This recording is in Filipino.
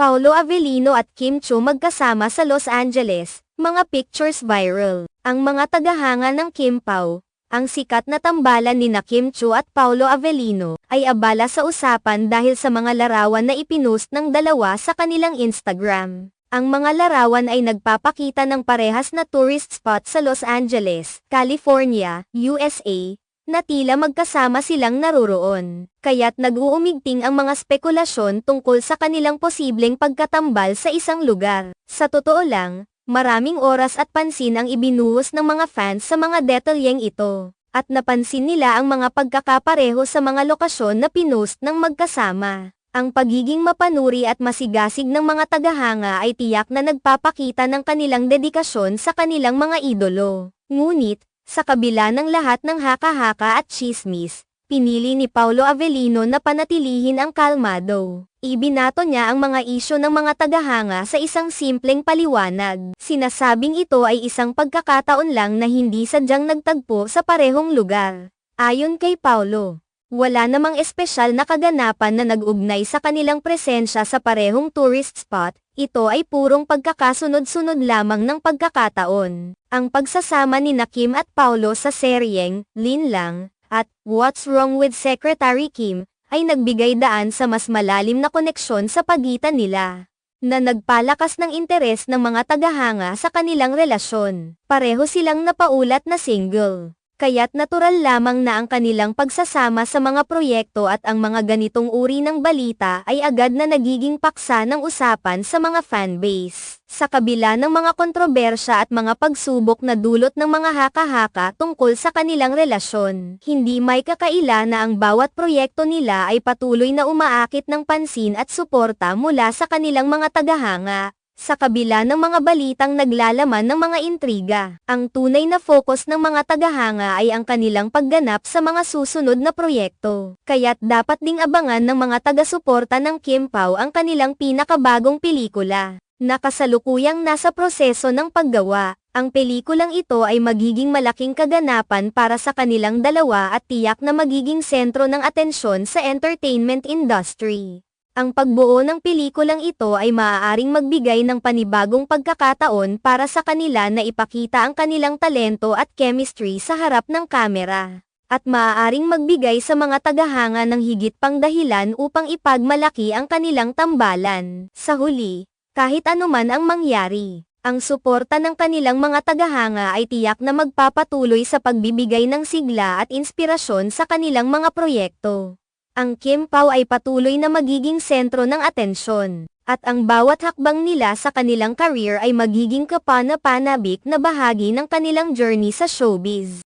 Paolo Avellino at Kim Chiu magkasama sa Los Angeles, mga pictures viral. Ang mga tagahanga ng Kim Pao, ang sikat na tambalan ni Kim Chiu at Paolo Avellino, ay abala sa usapan dahil sa mga larawan na ipinost ng dalawa sa kanilang Instagram. Ang mga larawan ay nagpapakita ng parehas na tourist spot sa Los Angeles, California, USA, na tila magkasama silang naroroon. Kaya't nag-uumigting ang mga spekulasyon tungkol sa kanilang posibleng pagkatambal sa isang lugar. Sa totoo lang, maraming oras at pansin ang ibinuhos ng mga fans sa mga detalyeng ito, at napansin nila ang mga pagkakapareho sa mga lokasyon na pinost ng magkasama. Ang pagiging mapanuri at masigasig ng mga tagahanga ay tiyak na nagpapakita ng kanilang dedikasyon sa kanilang mga idolo. Ngunit, sa kabila ng lahat ng haka-haka at tsismis, pinili ni Paolo Avellino na panatilihin ang kalmado. Ibinato niya ang mga isyu ng mga tagahanga sa isang simpleng paliwanag. Sinasabing ito ay isang pagkakataon lang na hindi sadyang nagtagpo sa parehong lugar. Ayon kay Paolo, wala namang espesyal na kaganapan na nag-ugnay sa kanilang presensya sa parehong tourist spot, ito ay purong pagkakasunod-sunod lamang ng pagkakataon. Ang pagsasama ni Kim at Paolo sa seryeng Lin Lang at What's Wrong with Secretary Kim ay nagbigay daan sa mas malalim na koneksyon sa pagitan nila, na nagpalakas ng interes ng mga tagahanga sa kanilang relasyon. Pareho silang napaulat na single, kaya't natural lamang na ang kanilang pagsasama sa mga proyekto at ang mga ganitong uri ng balita ay agad na nagiging paksa ng usapan sa mga fanbase. Sa kabila ng mga kontrobersya at mga pagsubok na dulot ng mga haka-haka tungkol sa kanilang relasyon, hindi may kakaila na ang bawat proyekto nila ay patuloy na umaakit ng pansin at suporta mula sa kanilang mga tagahanga. Sa kabila ng mga balitang naglalaman ng mga intriga, ang tunay na focus ng mga tagahanga ay ang kanilang pagganap sa mga susunod na proyekto. Kaya't dapat ding abangan ng mga taga-suporta ng Kim Pao ang kanilang pinakabagong pelikula, na kasalukuyang nasa proseso ng paggawa. Ang pelikulang ito ay magiging malaking kaganapan para sa kanilang dalawa at tiyak na magiging sentro ng atensyon sa entertainment industry. Ang pagbuo ng pelikulang ito ay maaaring magbigay ng panibagong pagkakataon para sa kanila na ipakita ang kanilang talento at chemistry sa harap ng kamera, at maaaring magbigay sa mga tagahanga ng higit pang dahilan upang ipagmalaki ang kanilang tambalan. Sa huli, kahit anuman ang mangyari, ang suporta ng kanilang mga tagahanga ay tiyak na magpapatuloy sa pagbibigay ng sigla at inspirasyon sa kanilang mga proyekto. Ang Kim Pao ay patuloy na magiging sentro ng atensyon, at ang bawat hakbang nila sa kanilang career ay magiging kapana-panabik na bahagi ng kanilang journey sa showbiz.